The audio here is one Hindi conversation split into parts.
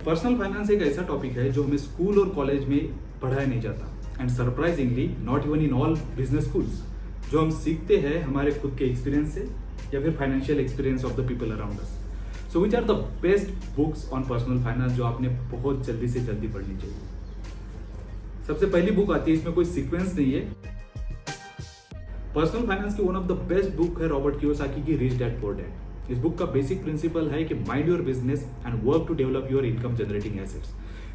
पर्सनल फाइनेंस एक ऐसा टॉपिक है जो हमें स्कूल और कॉलेज में पढ़ाया नहीं जाता and surprisingly not even in all business schools. जो हम सीखते हैं हमारे खुद के एक्सपीरियंस से या फिर financial experience of the people around us. So which are the best books on personal finance जो आपने बहुत जल्दी से जल्दी पढ़नी चाहिए। सबसे पहली बुक आती है, इसमें कोई सीक्वेंस नहीं है। पर्सनल फाइनेंस की one of the best book है रॉबर्ट कियोसाकी की रिच डैड पुअर डैड। इस बुक का बेसिक प्रिंसिपल है कि mind your business and work to develop your income generating assets.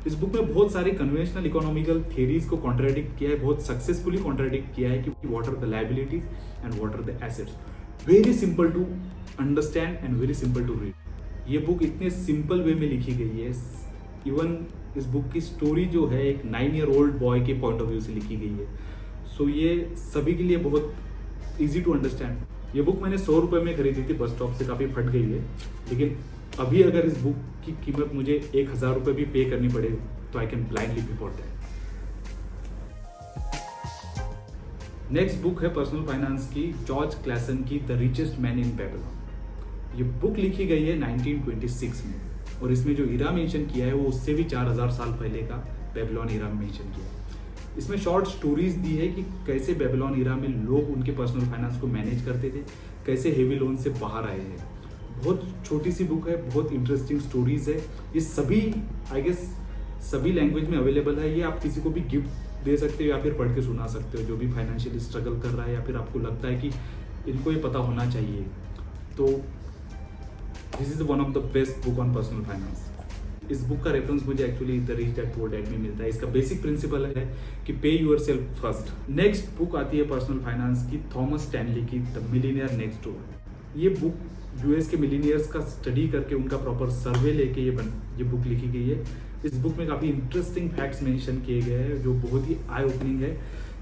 इस बुक में बहुत सारी कन्वेंशनल इकोनॉमिकल थियरीज को कॉन्ट्राडिक्ट किया है, बहुत सक्सेसफुली कॉन्ट्राडिक्ट किया है कि what are the liabilities and what are the assets. Very simple to understand and very simple to read. ये बुक इतने सिंपल वे में लिखी गई है। इवन इस बुक की स्टोरी जो है एक 9-year-old बॉय के पॉइंट ऑफ व्यू से लिखी गई है। सो ये सभी के लिए बहुत ईजी टू अंडरस्टैंड। ये बुक मैंने 100 रुपये में खरीदी थी, बस स्टॉप से काफ़ी फट गई है, लेकिन अभी अगर इस बुक की कीमत मुझे 1000 रुपये भी पे करनी पड़े तो I can blindly support that. Next book है पर्सनल फाइनेंस की जॉर्ज क्लैसन की the richest man in Babylon. ये बुक लिखी गई है 1926 में और इसमें जो ईरा मेंशन किया है वो उससे भी 4000 साल पहले का बेबीलोन ईरा मेंशन किया है। इसमें शॉर्ट स्टोरीज दी है कि कैसे बेबीलोन ईरा में लोग उनके पर्सनल फाइनेंस को मैनेज करते थे, कैसे हेवी लोन से बाहर आए हैं। बहुत छोटी सी बुक है, बहुत इंटरेस्टिंग स्टोरीज है। ये सभी आई गेस सभी लैंग्वेज में अवेलेबल है। ये आप किसी को भी गिफ्ट दे सकते हो या फिर पढ़ के सुना सकते हो, जो भी फाइनेंशियली स्ट्रगल कर रहा है या फिर आपको लगता है कि इनको ये पता होना चाहिए। तो this is one of the best book on personal finance. इस बुक का रेफरेंस मुझे actually the rich dad poor dad में मिलता है। इसका बेसिक प्रिंसिपल है कि pay yourself first. Next book आती है पर्सनल फाइनेंस की थॉमस स्टैनली की द मिलियनियर नेक्स्ट डोर। ये बुक यूएस के मिलियनियर्स का स्टडी करके उनका प्रॉपर सर्वे लेके ये बुक लिखी गई है। इस बुक में काफ़ी इंटरेस्टिंग फैक्ट्स मेंशन किए गए हैं जो बहुत ही आई ओपनिंग है।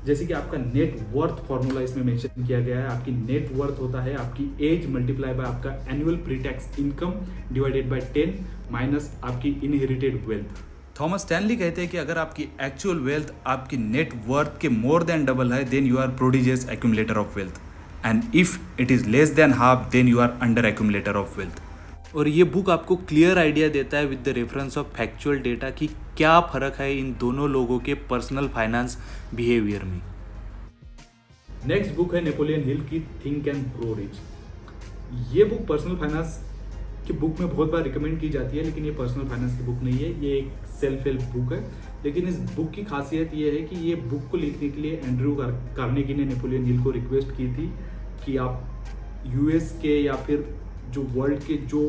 जैसे कि आपका नेट वर्थ फॉर्मूला इसमें मेंशन किया गया है। आपकी नेट वर्थ होता है आपकी एज मल्टीप्लाई बाय आपका annual pre tax income divided by 10 minus आपकी इनहेरिटेड वेल्थ। थॉमस स्टैनली कहते हैं कि अगर आपकी एक्चुअल वेल्थ आपकी नेट वर्थ के मोर देन डबल है then you are prodigious accumulator of wealth and if it is less than half then you are under accumulator of wealth. और ये बुक आपको क्लियर आइडिया देता है with the reference of factual data कि क्या फ़र्क है इन दोनों लोगों के पर्सनल फाइनेंस बिहेवियर में। नेक्स्ट बुक है नेपोलियन हिल की थिंक एंड ग्रो रिच। ये बुक पर्सनल फाइनेंस की बुक में बहुत बार रिकमेंड की जाती है, लेकिन ये पर्सनल फाइनेंस की बुक नहीं है, ये एक सेल्फ हेल्प बुक है। लेकिन इस बुक की खासियत ये है कि ये बुक को लिखने के लिए एंड्रयू कार्नेगी ने नेपोलियन हिल को रिक्वेस्ट की थी कि आप यूएस के या फिर जो वर्ल्ड के जो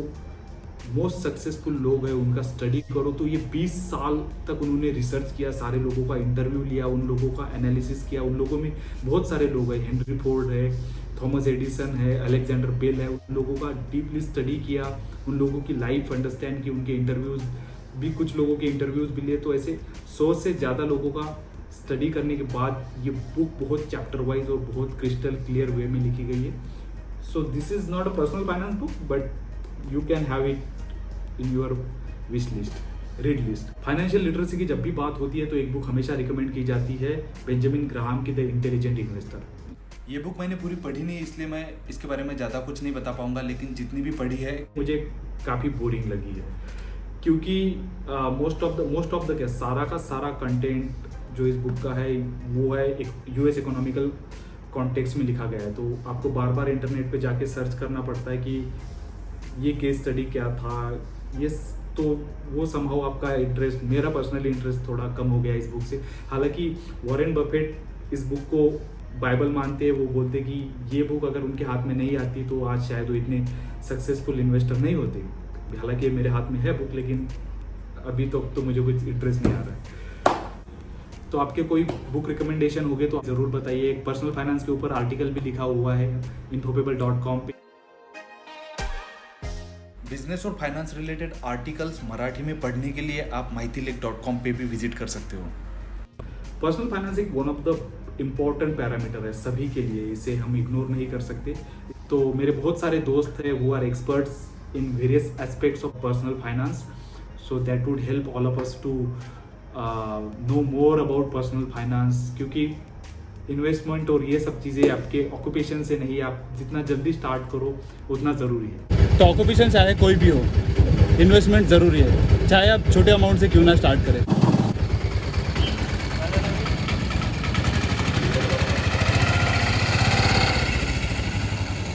मोस्ट सक्सेसफुल लोग हैं उनका स्टडी करो। तो ये 20 साल तक उन्होंने रिसर्च किया, सारे लोगों का इंटरव्यू लिया, उन लोगों का एनालिसिस किया। उन लोगों में बहुत सारे लोग हैं, हेनरी फोर्ड है, थॉमस एडिसन है, अलेक्जेंडर बेल है। उन लोगों का डीपली स्टडी किया, उन लोगों की लाइफ अंडरस्टैंड की, उनके इंटरव्यूज़ भी, कुछ लोगों के इंटरव्यूज़ भी लिए। तो ऐसे 100 से ज़्यादा लोगों का स्टडी करने के बाद ये बुक बहुत चैप्टर वाइज और बहुत क्रिस्टल क्लियर वे में लिखी गई है। So this is not a personal finance book but you can have it in your wish list, read list. Financial literacy की जब भी बात होती है तो एक बुक हमेशा रिकमेंड की जाती है, बेंजामिन ग्राहम की द इंटेलिजेंट इन्वेस्टर। ये बुक मैंने पूरी पढ़ी नहीं इसलिए मैं इसके बारे में ज़्यादा कुछ नहीं बता पाऊंगा, लेकिन जितनी भी पढ़ी है मुझे काफ़ी बोरिंग लगी है क्योंकि मोस्ट ऑफ द सारा का सारा कंटेंट जो इस बुक का है वो है एक यूएस इकोनॉमिकल कॉन्टेक्स्ट में लिखा गया है। तो आपको बार बार इंटरनेट पे जाके सर्च करना पड़ता है कि ये केस स्टडी क्या था। ये तो वो समहाउ आपका इंटरेस्ट, मेरा पर्सनली इंटरेस्ट थोड़ा कम हो गया इस बुक से। हालांकि वॉरेन बफेट इस बुक को बाइबल मानते हैं। वो बोलते कि ये बुक अगर उनके हाथ में नहीं आती तो आज शायद वो इतने सक्सेसफुल इन्वेस्टर नहीं होते। हालांकि मेरे हाथ में है बुक, लेकिन अभी तक तो मुझे कुछ इंटरेस्ट नहीं आ रहा है। तो आपके कोई बुक रिकमेंडेशन होगे तो ज़रूर बताइए। एक पर्सनल फाइनेंस के ऊपर आर्टिकल भी लिखा हुआ है infopable.com पे। बिजनेस और फाइनेंस रिलेटेड आर्टिकल्स मराठी में पढ़ने के लिए आप maithilek.com पे भी विजिट कर सकते हो। पर्सनल फाइनेंस एक one of the important parameter है सभी के लिए, इसे हम इग्नोर नहीं कर सकते। तो मेरे बहुत सारे दोस्त हैं who are experts in various aspects of personal finance, so that would help all of us to know more about personal finance. क्योंकि इन्वेस्टमेंट और ये सब चीज़ें आपके ऑक्यूपेशन से नहीं, आप जितना जल्दी स्टार्ट करो उतना ज़रूरी है। तो ऑक्यूपेशन चाहे कोई भी हो, इन्वेस्टमेंट ज़रूरी है, चाहे आप छोटे अमाउंट से क्यों ना स्टार्ट करें।